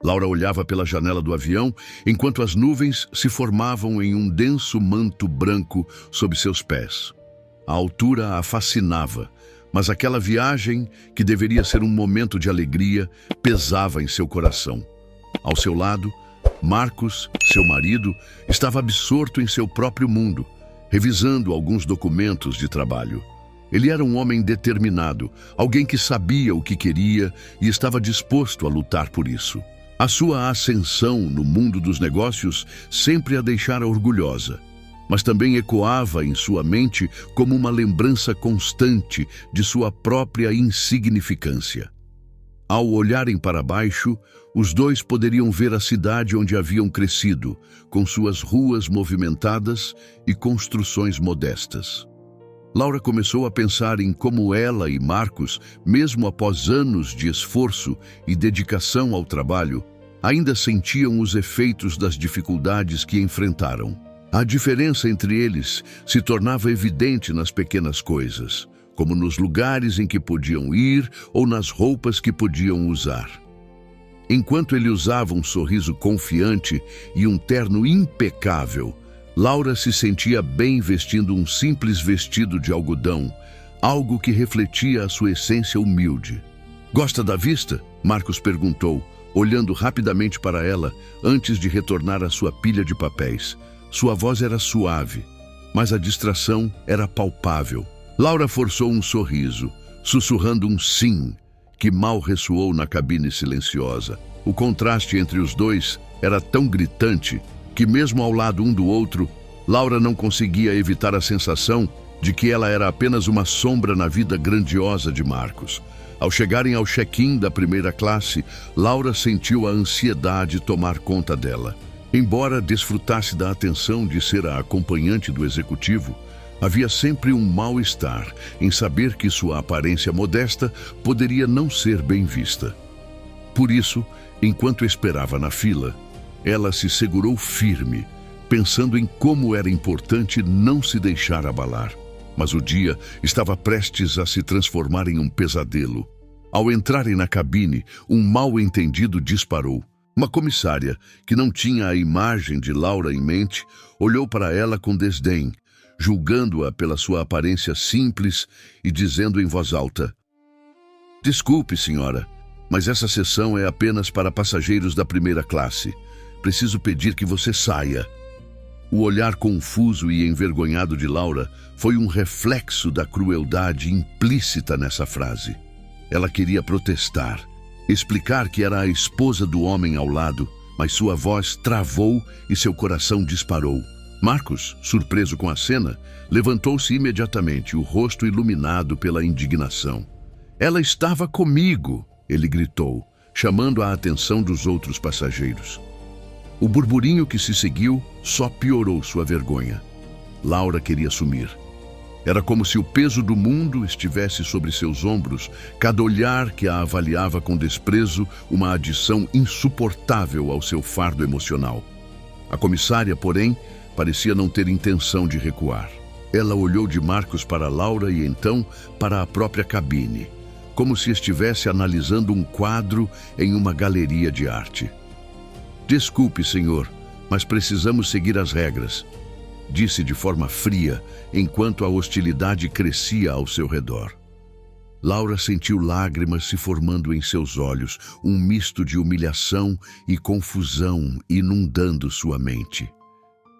Laura olhava pela janela do avião, enquanto as nuvens se formavam em um denso manto branco sob seus pés. A altura a fascinava, mas aquela viagem, que deveria ser um momento de alegria, pesava em seu coração. Ao seu lado, Marcos, seu marido, estava absorto em seu próprio mundo, revisando alguns documentos de trabalho. Ele era um homem determinado, alguém que sabia o que queria e estava disposto a lutar por isso. A sua ascensão no mundo dos negócios sempre a deixara orgulhosa, mas também ecoava em sua mente como uma lembrança constante de sua própria insignificância. Ao olharem para baixo, os dois poderiam ver a cidade onde haviam crescido, com suas ruas movimentadas e construções modestas. Laura começou a pensar em como ela e Marcos, mesmo após anos de esforço e dedicação ao trabalho, ainda sentiam os efeitos das dificuldades que enfrentaram. A diferença entre eles se tornava evidente nas pequenas coisas, como nos lugares em que podiam ir ou nas roupas que podiam usar. Enquanto ele usava um sorriso confiante e um terno impecável, Laura se sentia bem vestindo um simples vestido de algodão, algo que refletia a sua essência humilde. "Gosta da vista?" Marcos perguntou, olhando rapidamente para ela antes de retornar à sua pilha de papéis. Sua voz era suave, mas a distração era palpável. Laura forçou um sorriso, sussurrando um sim, que mal ressoou na cabine silenciosa. O contraste entre os dois era tão gritante que, mesmo ao lado um do outro, Laura não conseguia evitar a sensação de que ela era apenas uma sombra na vida grandiosa de Marcos. Ao chegarem ao check-in da primeira classe, Laura sentiu a ansiedade tomar conta dela. Embora desfrutasse da atenção de ser a acompanhante do executivo, havia sempre um mal-estar em saber que sua aparência modesta poderia não ser bem vista. Por isso, enquanto esperava na fila, ela se segurou firme, pensando em como era importante não se deixar abalar. Mas o dia estava prestes a se transformar em um pesadelo. Ao entrarem na cabine, um mal-entendido disparou. Uma comissária, que não tinha a imagem de Laura em mente, olhou para ela com desdém, julgando-a pela sua aparência simples e dizendo em voz alta: "Desculpe, senhora, mas essa sessão é apenas para passageiros da primeira classe. Preciso pedir que você saia." O olhar confuso e envergonhado de Laura foi um reflexo da crueldade implícita nessa frase. Ela queria protestar, explicar que era a esposa do homem ao lado, mas sua voz travou e seu coração disparou. Marcos, surpreso com a cena, levantou-se imediatamente, o rosto iluminado pela indignação. "Ela estava comigo!" ele gritou, chamando a atenção dos outros passageiros. O burburinho que se seguiu só piorou sua vergonha. Laura queria sumir. Era como se o peso do mundo estivesse sobre seus ombros, cada olhar que a avaliava com desprezo, uma adição insuportável ao seu fardo emocional. A comissária, porém, parecia não ter intenção de recuar. Ela olhou de Marcos para Laura e então para a própria cabine, como se estivesse analisando um quadro em uma galeria de arte. "Desculpe, senhor, mas precisamos seguir as regras", disse de forma fria, enquanto a hostilidade crescia ao seu redor. Laura sentiu lágrimas se formando em seus olhos, um misto de humilhação e confusão inundando sua mente.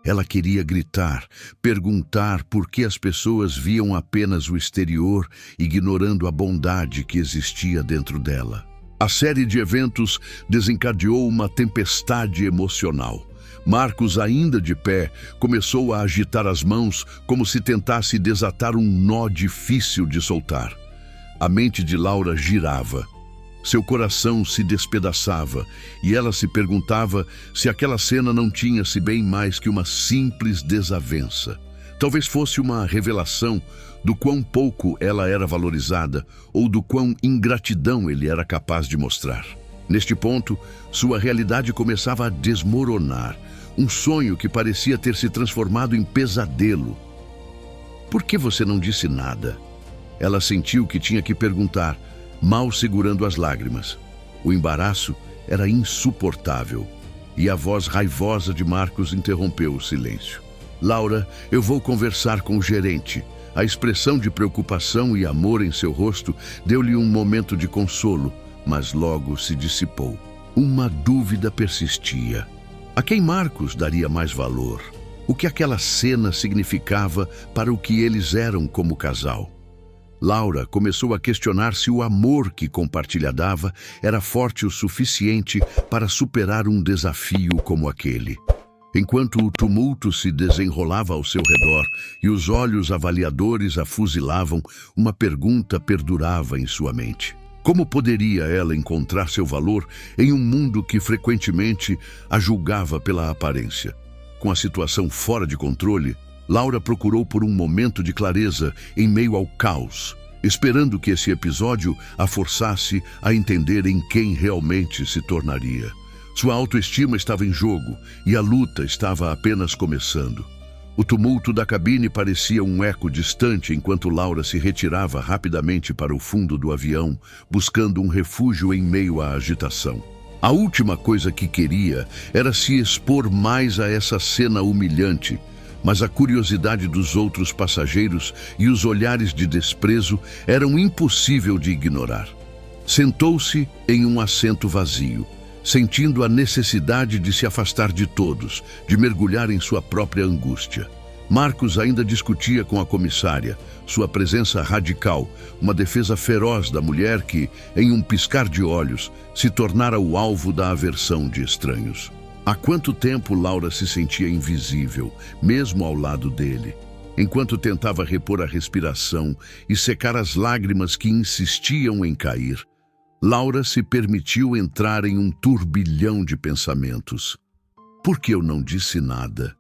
Ela queria gritar, perguntar por que as pessoas viam apenas o exterior, ignorando a bondade que existia dentro dela. A série de eventos desencadeou uma tempestade emocional. Marcos, ainda de pé, começou a agitar as mãos como se tentasse desatar um nó difícil de soltar. A mente de Laura girava. Seu coração se despedaçava e ela se perguntava se aquela cena não tinha-se bem mais que uma simples desavença. Talvez fosse uma revelação do quão pouco ela era valorizada ou do quão ingratidão ele era capaz de mostrar. Neste ponto, sua realidade começava a desmoronar, um sonho que parecia ter se transformado em pesadelo. "Por que você não disse nada?" Ela sentiu que tinha que perguntar, mal segurando as lágrimas. O embaraço era insuportável. E a voz raivosa de Marcos interrompeu o silêncio. Laura, eu vou conversar com o gerente. A expressão de preocupação e amor em seu rosto deu-lhe um momento de consolo, mas logo se dissipou. Uma dúvida persistia. A quem Marcos daria mais valor? O que aquela cena significava para o que eles eram como casal? Laura começou a questionar se o amor que compartilhava era forte o suficiente para superar um desafio como aquele. Enquanto o tumulto se desenrolava ao seu redor e os olhos avaliadores a fuzilavam, uma pergunta perdurava em sua mente. Como poderia ela encontrar seu valor em um mundo que frequentemente a julgava pela aparência? Com a situação fora de controle, Laura procurou por um momento de clareza em meio ao caos, esperando que esse episódio a forçasse a entender em quem realmente se tornaria. Sua autoestima estava em jogo e a luta estava apenas começando. O tumulto da cabine parecia um eco distante enquanto Laura se retirava rapidamente para o fundo do avião, buscando um refúgio em meio à agitação. A última coisa que queria era se expor mais a essa cena humilhante, mas a curiosidade dos outros passageiros e os olhares de desprezo eram impossível de ignorar. Sentou-se em um assento vazio, sentindo a necessidade de se afastar de todos, de mergulhar em sua própria angústia. Marcos ainda discutia com a comissária, sua presença radical, uma defesa feroz da mulher que, em um piscar de olhos, se tornara o alvo da aversão de estranhos. Há quanto tempo Laura se sentia invisível, mesmo ao lado dele, enquanto tentava repor a respiração e secar as lágrimas que insistiam em cair. Laura se permitiu entrar em um turbilhão de pensamentos. Por que eu não disse nada?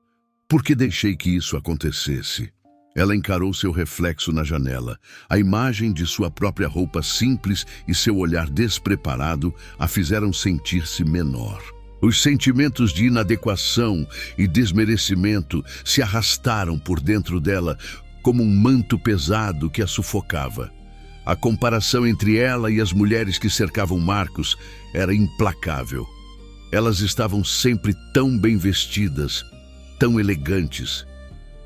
Por que deixei que isso acontecesse? Ela encarou seu reflexo na janela. A imagem de sua própria roupa simples e seu olhar despreparado a fizeram sentir-se menor. Os sentimentos de inadequação e desmerecimento se arrastaram por dentro dela como um manto pesado que a sufocava. A comparação entre ela e as mulheres que cercavam Marcos era implacável. Elas estavam sempre tão bem vestidas, tão elegantes.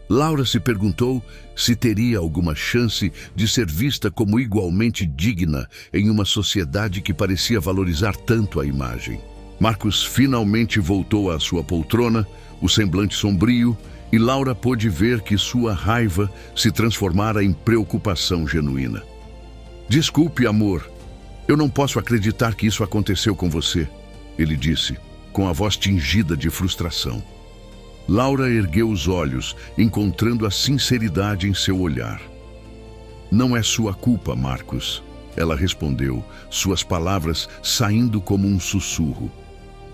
Laura se perguntou se teria alguma chance de ser vista como igualmente digna em uma sociedade que parecia valorizar tanto a imagem. Marcos finalmente voltou à sua poltrona, o semblante sombrio, e Laura pôde ver que sua raiva se transformara em preocupação genuína. Desculpe, amor. Eu não posso acreditar que isso aconteceu com você, ele disse, com a voz tingida de frustração. Laura ergueu os olhos, encontrando a sinceridade em seu olhar. Não é sua culpa, Marcos, ela respondeu, suas palavras saindo como um sussurro.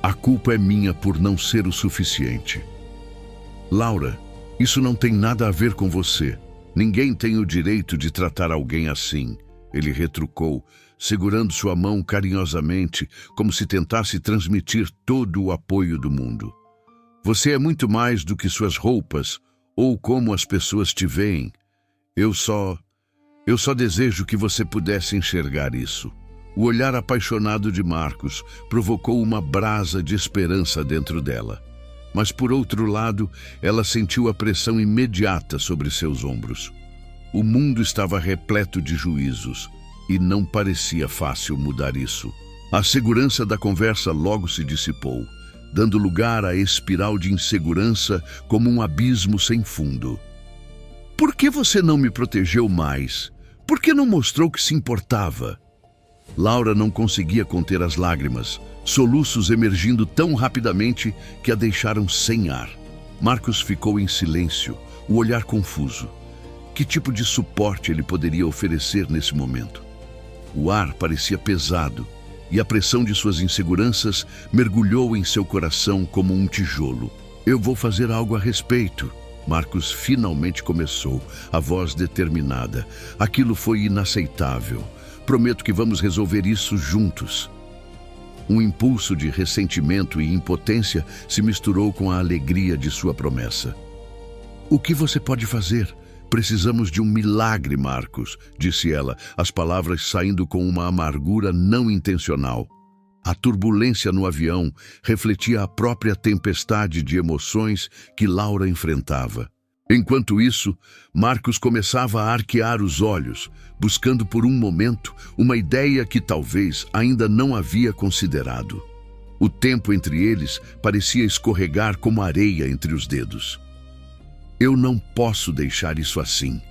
A culpa é minha por não ser o suficiente. Laura, isso não tem nada a ver com você. Ninguém tem o direito de tratar alguém assim. Ele retrucou, segurando sua mão carinhosamente, como se tentasse transmitir todo o apoio do mundo. Você é muito mais do que suas roupas ou como as pessoas te veem. Eu só desejo que você pudesse enxergar isso. O olhar apaixonado de Marcos provocou uma brasa de esperança dentro dela. Mas, por outro lado, ela sentiu a pressão imediata sobre seus ombros. O mundo estava repleto de juízos, e não parecia fácil mudar isso. A segurança da conversa logo se dissipou, dando lugar à espiral de insegurança como um abismo sem fundo. Por que você não me protegeu mais? Por que não mostrou que se importava? Laura não conseguia conter as lágrimas, soluços emergindo tão rapidamente que a deixaram sem ar. Marcos ficou em silêncio, o olhar confuso. Que tipo de suporte ele poderia oferecer nesse momento? O ar parecia pesado e a pressão de suas inseguranças mergulhou em seu coração como um tijolo. Eu vou fazer algo a respeito. Marcos finalmente começou, a voz determinada. Aquilo foi inaceitável. Prometo que vamos resolver isso juntos. Um impulso de ressentimento e impotência se misturou com a alegria de sua promessa. O que você pode fazer? Precisamos de um milagre, Marcos, disse ela, as palavras saindo com uma amargura não intencional. A turbulência no avião refletia a própria tempestade de emoções que Laura enfrentava. Enquanto isso, Marcos começava a arquear os olhos, buscando por um momento uma ideia que talvez ainda não havia considerado. O tempo entre eles parecia escorregar como areia entre os dedos. Eu não posso deixar isso assim.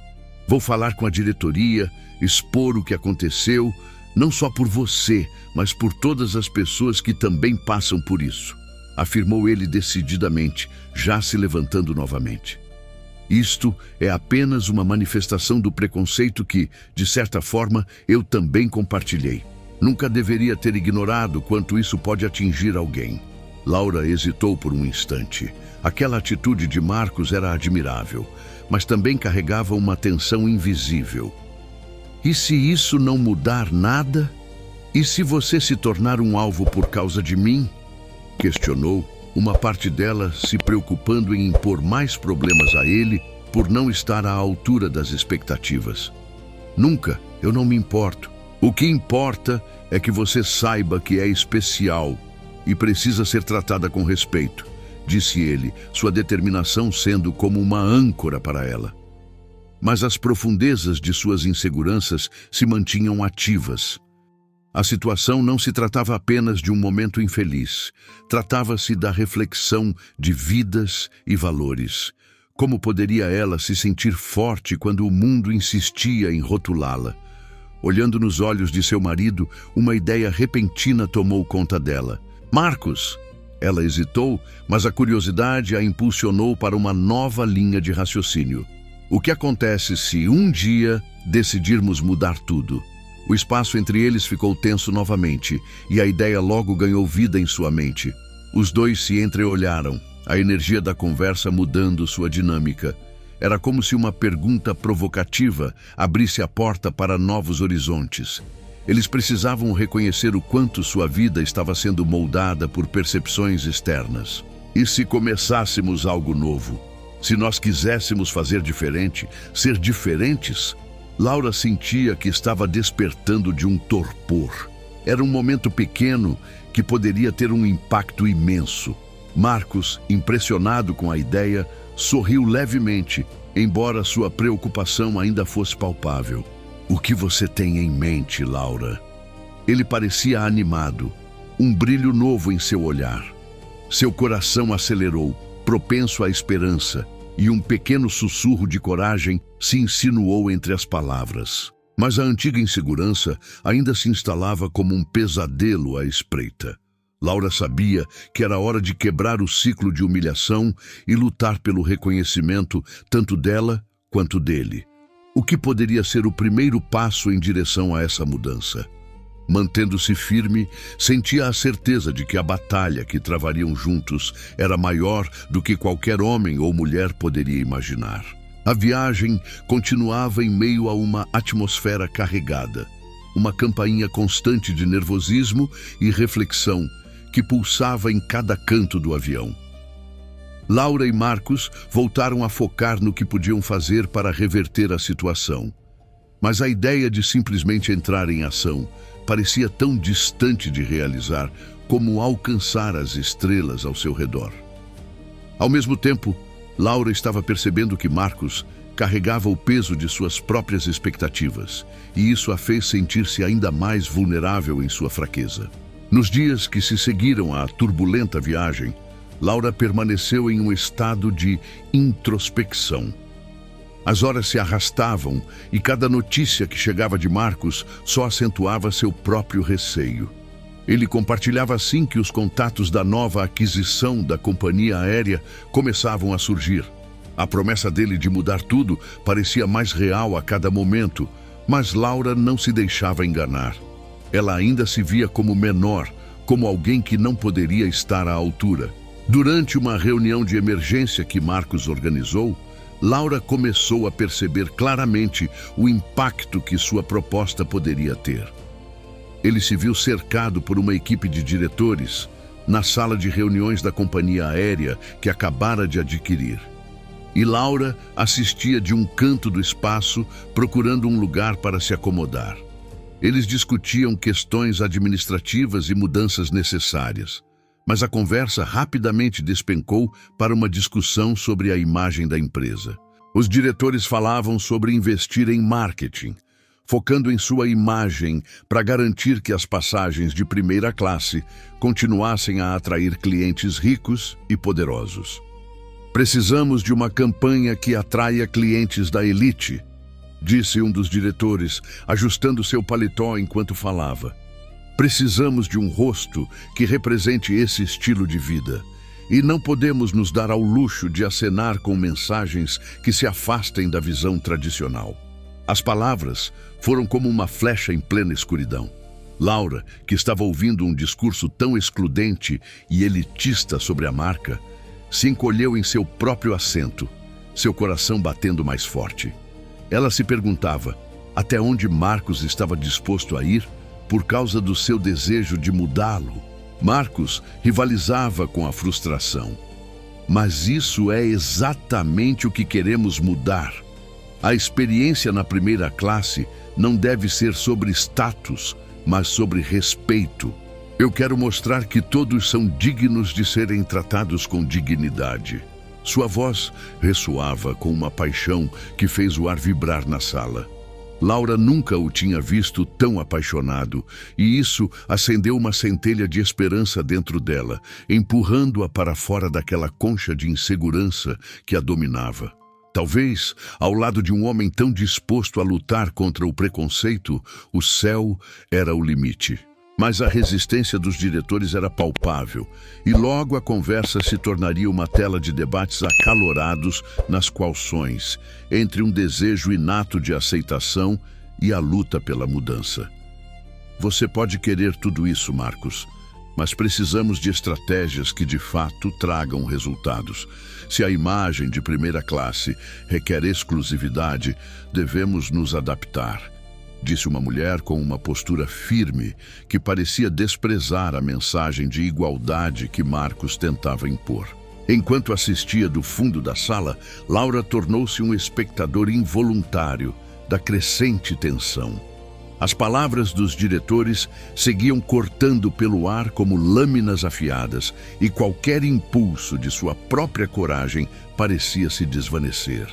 Vou falar com a diretoria, expor o que aconteceu, não só por você, mas por todas as pessoas que também passam por isso, afirmou ele decididamente, já se levantando novamente. Isto é apenas uma manifestação do preconceito que, de certa forma, eu também compartilhei. Nunca deveria ter ignorado quanto isso pode atingir alguém. Laura hesitou por um instante. Aquela atitude de Marcos era admirável, mas também carregava uma tensão invisível. E se isso não mudar nada? E se você se tornar um alvo por causa de mim? Questionou, uma parte dela se preocupando em impor mais problemas a ele por não estar à altura das expectativas. Nunca, eu não me importo. O que importa é que você saiba que é especial e precisa ser tratada com respeito, disse ele, sua determinação sendo como uma âncora para ela. Mas as profundezas de suas inseguranças se mantinham ativas. A situação não se tratava apenas de um momento infeliz. Tratava-se da reflexão de vidas e valores. Como poderia ela se sentir forte quando o mundo insistia em rotulá-la? Olhando nos olhos de seu marido, uma ideia repentina tomou conta dela. Marcos! Ela hesitou, mas a curiosidade a impulsionou para uma nova linha de raciocínio. O que acontece se um dia decidirmos mudar tudo? O espaço entre eles ficou tenso novamente, e a ideia logo ganhou vida em sua mente. Os dois se entreolharam, a energia da conversa mudando sua dinâmica. Era como se uma pergunta provocativa abrisse a porta para novos horizontes. Eles precisavam reconhecer o quanto sua vida estava sendo moldada por percepções externas. E se começássemos algo novo? Se nós quiséssemos fazer diferente, ser diferentes? Laura sentia que estava despertando de um torpor. Era um momento pequeno que poderia ter um impacto imenso. Marcos, impressionado com a ideia, sorriu levemente, embora sua preocupação ainda fosse palpável. O que você tem em mente, Laura? Ele parecia animado, um brilho novo em seu olhar. Seu coração acelerou, propenso à esperança, e um pequeno sussurro de coragem se insinuou entre as palavras. Mas a antiga insegurança ainda se instalava como um pesadelo à espreita. Laura sabia que era hora de quebrar o ciclo de humilhação e lutar pelo reconhecimento tanto dela quanto dele. O que poderia ser o primeiro passo em direção a essa mudança? Mantendo-se firme, sentia a certeza de que a batalha que travariam juntos era maior do que qualquer homem ou mulher poderia imaginar. A viagem continuava em meio a uma atmosfera carregada, uma campainha constante de nervosismo e reflexão que pulsava em cada canto do avião. Laura e Marcos voltaram a focar no que podiam fazer para reverter a situação. Mas a ideia de simplesmente entrar em ação parecia tão distante de realizar como alcançar as estrelas ao seu redor. Ao mesmo tempo, Laura estava percebendo que Marcos carregava o peso de suas próprias expectativas, e isso a fez sentir-se ainda mais vulnerável em sua fraqueza. Nos dias que se seguiram à turbulenta viagem, Laura permaneceu em um estado de introspecção. As horas se arrastavam e cada notícia que chegava de Marcos só acentuava seu próprio receio. Ele compartilhava assim que os contatos da nova aquisição da companhia aérea começavam a surgir. A promessa dele de mudar tudo parecia mais real a cada momento, mas Laura não se deixava enganar. Ela ainda se via como menor, como alguém que não poderia estar à altura. Durante uma reunião de emergência que Marcos organizou, Laura começou a perceber claramente o impacto que sua proposta poderia ter. Ele se viu cercado por uma equipe de diretores na sala de reuniões da companhia aérea que acabara de adquirir. E Laura assistia de um canto do espaço, procurando um lugar para se acomodar. Eles discutiam questões administrativas e mudanças necessárias, mas a conversa rapidamente despencou para uma discussão sobre a imagem da empresa. Os diretores falavam sobre investir em marketing, focando em sua imagem para garantir que as passagens de primeira classe continuassem a atrair clientes ricos e poderosos. "Precisamos de uma campanha que atraia clientes da elite", disse um dos diretores, ajustando seu paletó enquanto falava. "Precisamos de um rosto que represente esse estilo de vida. E não podemos nos dar ao luxo de acenar com mensagens que se afastem da visão tradicional." As palavras foram como uma flecha em plena escuridão. Laura, que estava ouvindo um discurso tão excludente e elitista sobre a marca, se encolheu em seu próprio assento, seu coração batendo mais forte. Ela se perguntava até onde Marcos estava disposto a ir por causa do seu desejo de mudá-lo. Marcos rivalizava com a frustração. Mas isso é exatamente o que queremos mudar. A experiência na primeira classe não deve ser sobre status, mas sobre respeito. Eu quero mostrar que todos são dignos de serem tratados com dignidade. Sua voz ressoava com uma paixão que fez o ar vibrar na sala. Laura nunca o tinha visto tão apaixonado, e isso acendeu uma centelha de esperança dentro dela, empurrando-a para fora daquela concha de insegurança que a dominava. Talvez, ao lado de um homem tão disposto a lutar contra o preconceito, o céu era o limite. Mas a resistência dos diretores era palpável, e logo a conversa se tornaria uma tela de debates acalorados nas quausões, entre um desejo inato de aceitação e a luta pela mudança. "Você pode querer tudo isso, Marcos, mas precisamos de estratégias que de fato tragam resultados. Se a imagem de primeira classe requer exclusividade, devemos nos adaptar", disse uma mulher com uma postura firme que parecia desprezar a mensagem de igualdade que Marcos tentava impor. Enquanto assistia do fundo da sala, Laura tornou-se um espectador involuntário da crescente tensão. As palavras dos diretores seguiam cortando pelo ar como lâminas afiadas, e qualquer impulso de sua própria coragem parecia se desvanecer.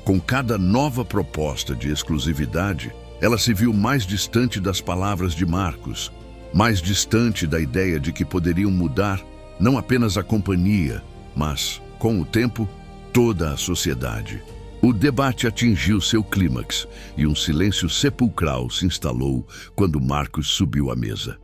Com cada nova proposta de exclusividade, ela se viu mais distante das palavras de Marcos, mais distante da ideia de que poderiam mudar não apenas a companhia, mas, com o tempo, toda a sociedade. O debate atingiu seu clímax e um silêncio sepulcral se instalou quando Marcos subiu à mesa.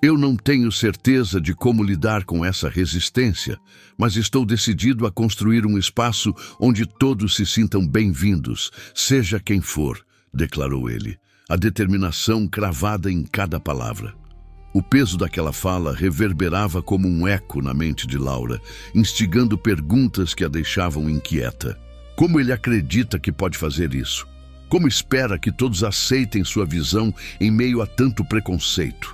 "Eu não tenho certeza de como lidar com essa resistência, mas estou decidido a construir um espaço onde todos se sintam bem-vindos, seja quem for", declarou ele, a determinação cravada em cada palavra. O peso daquela fala reverberava como um eco na mente de Laura, instigando perguntas que a deixavam inquieta. Como ele acredita que pode fazer isso? Como espera que todos aceitem sua visão em meio a tanto preconceito?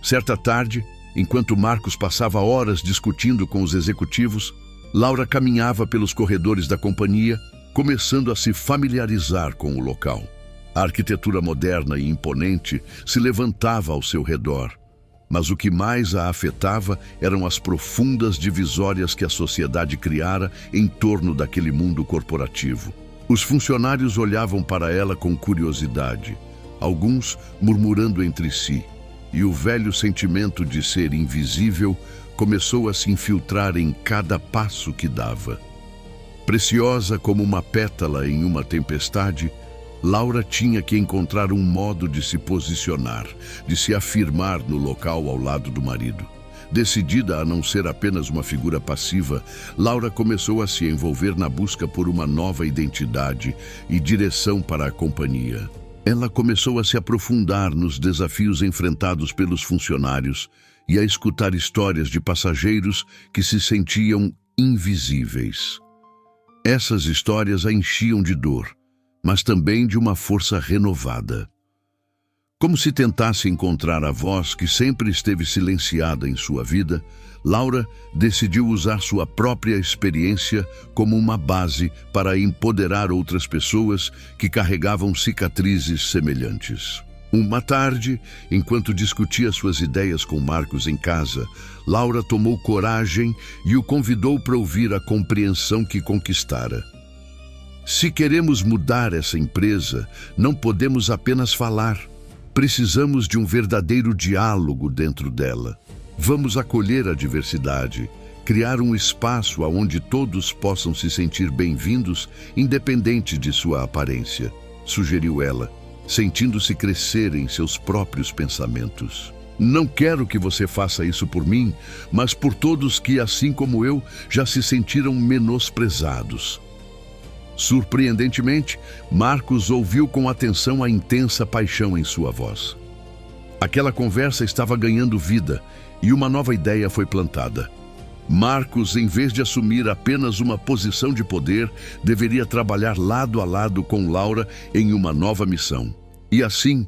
Certa tarde, enquanto Marcos passava horas discutindo com os executivos, Laura caminhava pelos corredores da companhia, começando a se familiarizar com o local. A arquitetura moderna e imponente se levantava ao seu redor, mas o que mais a afetava eram as profundas divisórias que a sociedade criara em torno daquele mundo corporativo. Os funcionários olhavam para ela com curiosidade, alguns murmurando entre si, e o velho sentimento de ser invisível começou a se infiltrar em cada passo que dava. Preciosa como uma pétala em uma tempestade, Laura tinha que encontrar um modo de se posicionar, de se afirmar no local ao lado do marido. Decidida a não ser apenas uma figura passiva, Laura começou a se envolver na busca por uma nova identidade e direção para a companhia. Ela começou a se aprofundar nos desafios enfrentados pelos funcionários e a escutar histórias de passageiros que se sentiam invisíveis. Essas histórias a enchiam de dor, mas também de uma força renovada. Como se tentasse encontrar a voz que sempre esteve silenciada em sua vida, Laura decidiu usar sua própria experiência como uma base para empoderar outras pessoas que carregavam cicatrizes semelhantes. Uma tarde, enquanto discutia suas ideias com Marcos em casa, Laura tomou coragem e o convidou para ouvir a compreensão que conquistara. Se queremos mudar essa empresa, não podemos apenas falar. Precisamos de um verdadeiro diálogo dentro dela. Vamos acolher a diversidade, criar um espaço onde todos possam se sentir bem-vindos, independente de sua aparência, sugeriu ela, sentindo-se crescer em seus próprios pensamentos. Não quero que você faça isso por mim, mas por todos que, assim como eu, já se sentiram menosprezados. Surpreendentemente, Marcos ouviu com atenção a intensa paixão em sua voz. Aquela conversa estava ganhando vida e uma nova ideia foi plantada. Marcos, em vez de assumir apenas uma posição de poder, deveria trabalhar lado a lado com Laura em uma nova missão. E assim,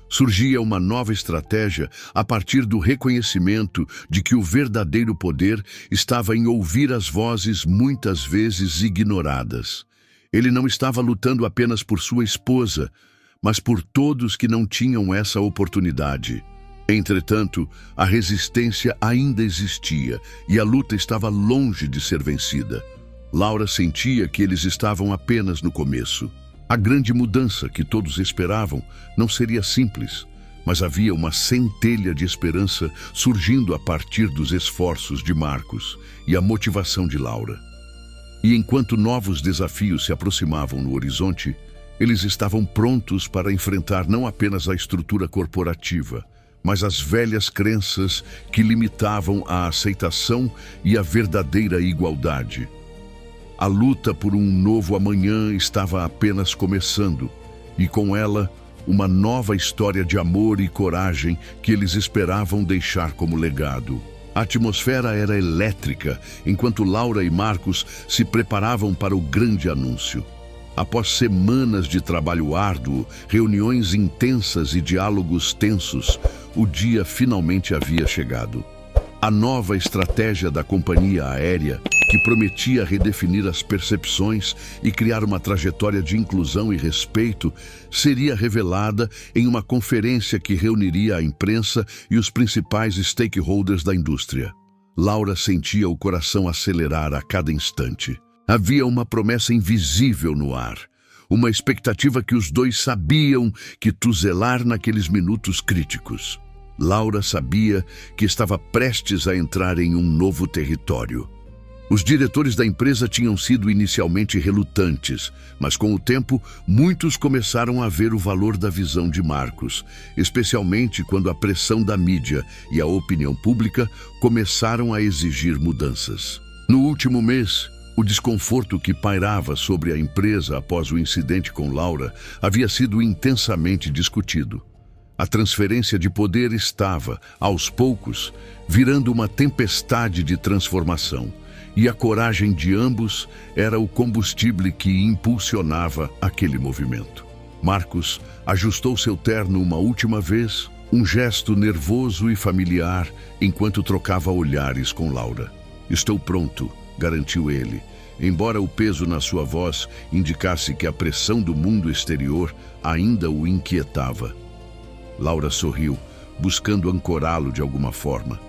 surgia uma nova estratégia a partir do reconhecimento de que o verdadeiro poder estava em ouvir as vozes muitas vezes ignoradas. Ele não estava lutando apenas por sua esposa, mas por todos que não tinham essa oportunidade. Entretanto, a resistência ainda existia e a luta estava longe de ser vencida. Laura sentia que eles estavam apenas no começo. A grande mudança que todos esperavam não seria simples, mas havia uma centelha de esperança surgindo a partir dos esforços de Marcos e a motivação de Laura. E enquanto novos desafios se aproximavam no horizonte, eles estavam prontos para enfrentar não apenas a estrutura corporativa, mas as velhas crenças que limitavam a aceitação e a verdadeira igualdade. A luta por um novo amanhã estava apenas começando, e com ela, uma nova história de amor e coragem que eles esperavam deixar como legado. A atmosfera era elétrica, enquanto Laura e Marcos se preparavam para o grande anúncio. Após semanas de trabalho árduo, reuniões intensas e diálogos tensos, o dia finalmente havia chegado. A nova estratégia da companhia aérea, que prometia redefinir as percepções e criar uma trajetória de inclusão e respeito, seria revelada em uma conferência que reuniria a imprensa e os principais stakeholders da indústria. Laura sentia o coração acelerar a cada instante. Havia uma promessa invisível no ar, uma expectativa que os dois sabiam que tuzelar naqueles minutos críticos. Laura sabia que estava prestes a entrar em um novo território. Os diretores da empresa tinham sido inicialmente relutantes, mas com o tempo, muitos começaram a ver o valor da visão de Marcos, especialmente quando a pressão da mídia e a opinião pública começaram a exigir mudanças. No último mês, o desconforto que pairava sobre a empresa após o incidente com Laura havia sido intensamente discutido. A transferência de poder estava, aos poucos, virando uma tempestade de transformação, e a coragem de ambos era o combustível que impulsionava aquele movimento. Marcos ajustou seu terno uma última vez, um gesto nervoso e familiar, enquanto trocava olhares com Laura. "Estou pronto", garantiu ele, embora o peso na sua voz indicasse que a pressão do mundo exterior ainda o inquietava. Laura sorriu, buscando ancorá-lo de alguma forma.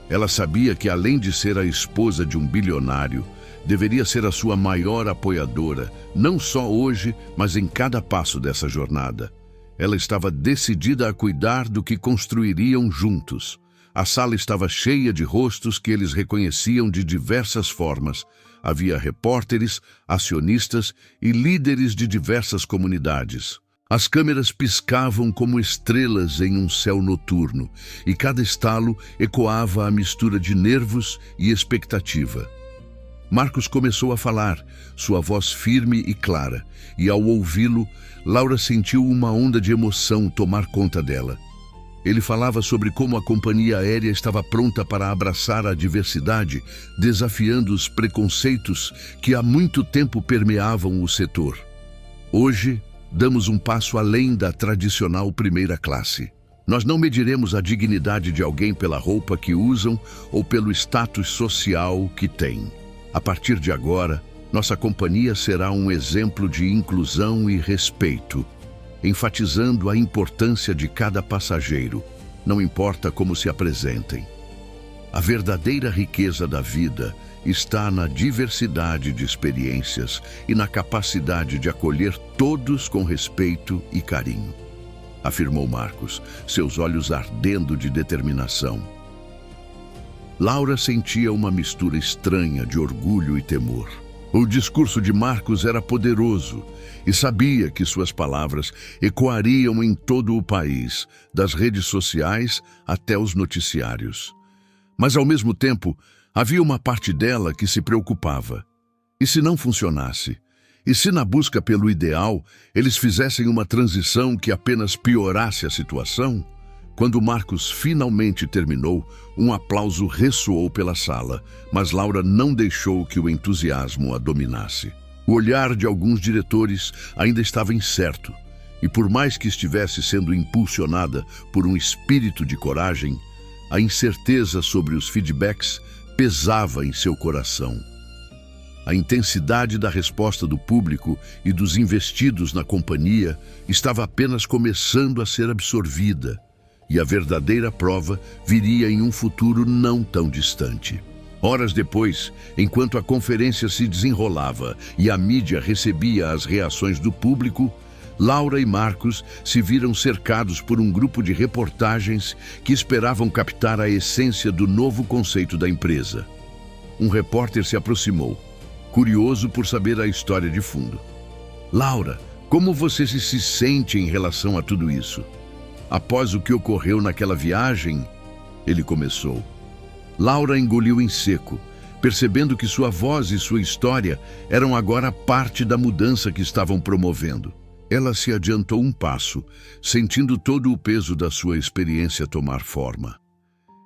Ela sabia que, além de ser a esposa de um bilionário, deveria ser a sua maior apoiadora, não só hoje, mas em cada passo dessa jornada. Ela estava decidida a cuidar do que construiriam juntos. A sala estava cheia de rostos que eles reconheciam de diversas formas. Havia repórteres, acionistas e líderes de diversas comunidades. As câmeras piscavam como estrelas em um céu noturno, e cada estalo ecoava a mistura de nervos e expectativa. Marcos começou a falar, sua voz firme e clara, e ao ouvi-lo, Laura sentiu uma onda de emoção tomar conta dela. Ele falava sobre como a companhia aérea estava pronta para abraçar a diversidade, desafiando os preconceitos que há muito tempo permeavam o setor. Hoje, damos um passo além da tradicional primeira classe. Nós não mediremos a dignidade de alguém pela roupa que usam ou pelo status social que têm. A partir de agora, nossa companhia será um exemplo de inclusão e respeito. enfatizando a importância de cada passageiro, não importa como se apresentem. A verdadeira riqueza da vida está na diversidade de experiências e na capacidade de acolher todos com respeito e carinho, afirmou Marcos, seus olhos ardendo de determinação. Laura sentia uma mistura estranha de orgulho e temor. O discurso de Marcos era poderoso e sabia que suas palavras ecoariam em todo o país, das redes sociais até os noticiários. Mas, ao mesmo tempo, havia uma parte dela que se preocupava. E se não funcionasse? E se na busca pelo ideal, eles fizessem uma transição que apenas piorasse a situação? Quando Marcos finalmente terminou, um aplauso ressoou pela sala, mas Laura não deixou que o entusiasmo a dominasse. O olhar de alguns diretores ainda estava incerto, e por mais que estivesse sendo impulsionada por um espírito de coragem, a incerteza sobre os feedbacks pesava em seu coração. A intensidade da resposta do público e dos investidos na companhia estava apenas começando a ser absorvida, e a verdadeira prova viria em um futuro não tão distante. Horas depois, enquanto a conferência se desenrolava e a mídia recebia as reações do público, Laura e Marcos se viram cercados por um grupo de reportagens que esperavam captar a essência do novo conceito da empresa. Um repórter se aproximou, curioso por saber a história de fundo. Laura, como você se sente em relação a tudo isso? Após o que ocorreu naquela viagem, ele começou. Laura engoliu em seco, percebendo que sua voz e sua história eram agora parte da mudança que estavam promovendo. Ela se adiantou um passo, sentindo todo o peso da sua experiência tomar forma.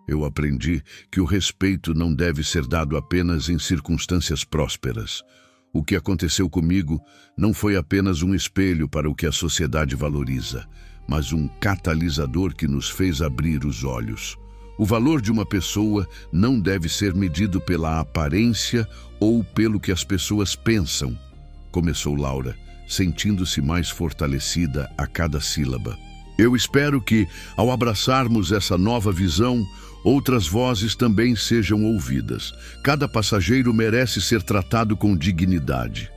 Eu aprendi que o respeito não deve ser dado apenas em circunstâncias prósperas. O que aconteceu comigo não foi apenas um espelho para o que a sociedade valoriza, mas um catalisador que nos fez abrir os olhos. O valor de uma pessoa não deve ser medido pela aparência ou pelo que as pessoas pensam, começou Laura, sentindo-se mais fortalecida a cada sílaba. Eu espero que, ao abraçarmos essa nova visão, outras vozes também sejam ouvidas. Cada passageiro merece ser tratado com dignidade.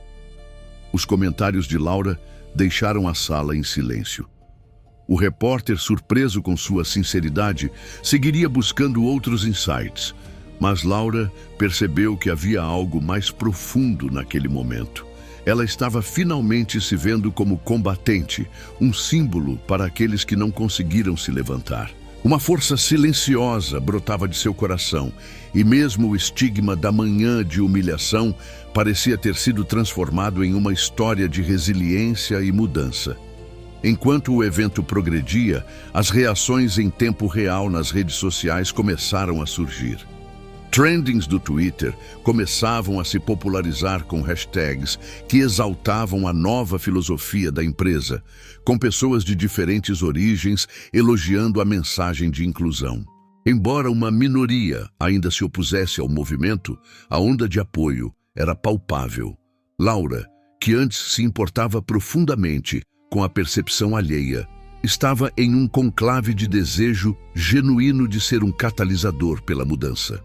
Os comentários de Laura deixaram a sala em silêncio. O repórter, surpreso com sua sinceridade, seguiria buscando outros insights, mas Laura percebeu que havia algo mais profundo naquele momento. Ela estava finalmente se vendo como combatente, um símbolo para aqueles que não conseguiram se levantar. Uma força silenciosa brotava de seu coração, e mesmo o estigma da manhã de humilhação parecia ter sido transformado em uma história de resiliência e mudança. Enquanto o evento progredia, as reações em tempo real nas redes sociais começaram a surgir. Trendings do Twitter começavam a se popularizar com hashtags que exaltavam a nova filosofia da empresa, com pessoas de diferentes origens elogiando a mensagem de inclusão. Embora uma minoria ainda se opusesse ao movimento, a onda de apoio era palpável. Laura, que antes se importava profundamente com a percepção alheia, estava em um conclave de desejo genuíno de ser um catalisador pela mudança.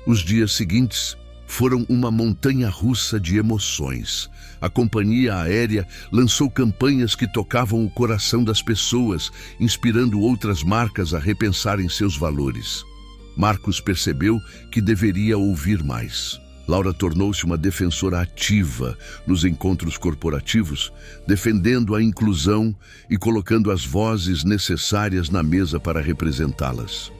Os dias seguintes foram uma montanha-russa de emoções. A companhia aérea lançou campanhas que tocavam o coração das pessoas, inspirando outras marcas a repensarem seus valores. Marcos percebeu que deveria ouvir mais. Laura tornou-se uma defensora ativa nos encontros corporativos, defendendo a inclusão e colocando as vozes necessárias na mesa para representá-las.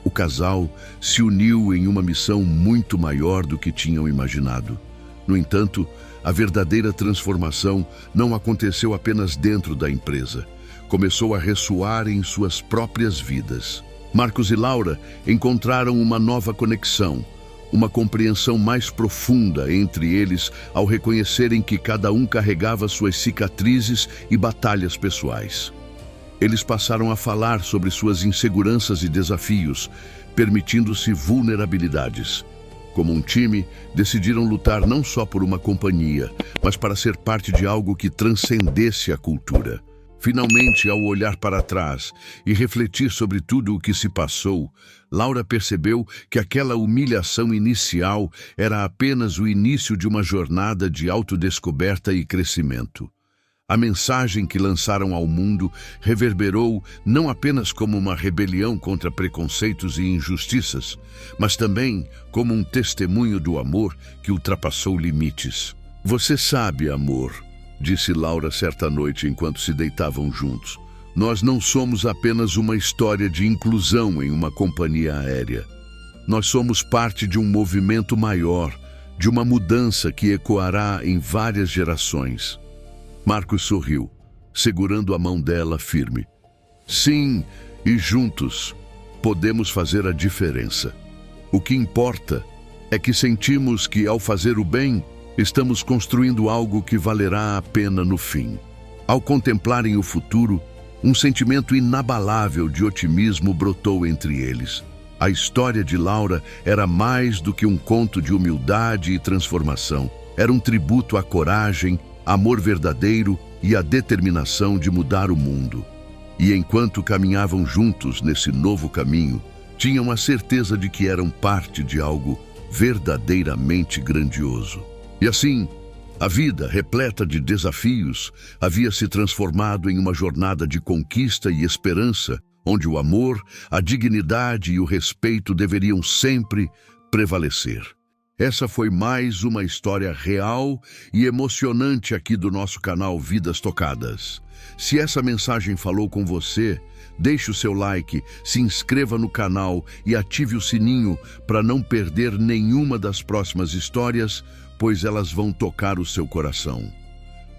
O casal se uniu em uma missão muito maior do que tinham imaginado. No entanto, a verdadeira transformação não aconteceu apenas dentro da empresa. Começou a ressoar em suas próprias vidas. Marcos e Laura encontraram uma nova conexão, uma compreensão mais profunda entre eles ao reconhecerem que cada um carregava suas cicatrizes e batalhas pessoais. Eles passaram a falar sobre suas inseguranças e desafios, permitindo-se vulnerabilidades. Como um time, decidiram lutar não só por uma companhia, mas para ser parte de algo que transcendesse a cultura. Finalmente, ao olhar para trás e refletir sobre tudo o que se passou, Laura percebeu que aquela humilhação inicial era apenas o início de uma jornada de autodescoberta e crescimento. A mensagem que lançaram ao mundo reverberou não apenas como uma rebelião contra preconceitos e injustiças, mas também como um testemunho do amor que ultrapassou limites. "Você sabe, amor", disse Laura certa noite enquanto se deitavam juntos, "nós não somos apenas uma história de inclusão em uma companhia aérea. Nós somos parte de um movimento maior, de uma mudança que ecoará em várias gerações." Marcos sorriu, segurando a mão dela firme. "Sim, e juntos podemos fazer a diferença. O que importa é que sentimos que, ao fazer o bem, estamos construindo algo que valerá a pena no fim." Ao contemplarem o futuro, um sentimento inabalável de otimismo brotou entre eles. A história de Laura era mais do que um conto de humildade e transformação. Era um tributo à coragem, amor verdadeiro e à determinação de mudar o mundo. E enquanto caminhavam juntos nesse novo caminho, tinham a certeza de que eram parte de algo verdadeiramente grandioso. E assim, a vida, repleta de desafios, havia se transformado em uma jornada de conquista e esperança, onde o amor, a dignidade e o respeito deveriam sempre prevalecer. Essa foi mais uma história real e emocionante aqui do nosso canal Vidas Tocadas. Se essa mensagem falou com você, deixe o seu like, se inscreva no canal e ative o sininho para não perder nenhuma das próximas histórias, pois elas vão tocar o seu coração.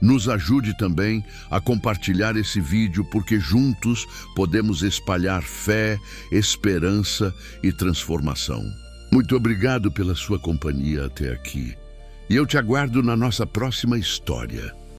Nos ajude também a compartilhar esse vídeo, porque juntos podemos espalhar fé, esperança e transformação. Muito obrigado pela sua companhia até aqui. E eu te aguardo na nossa próxima história.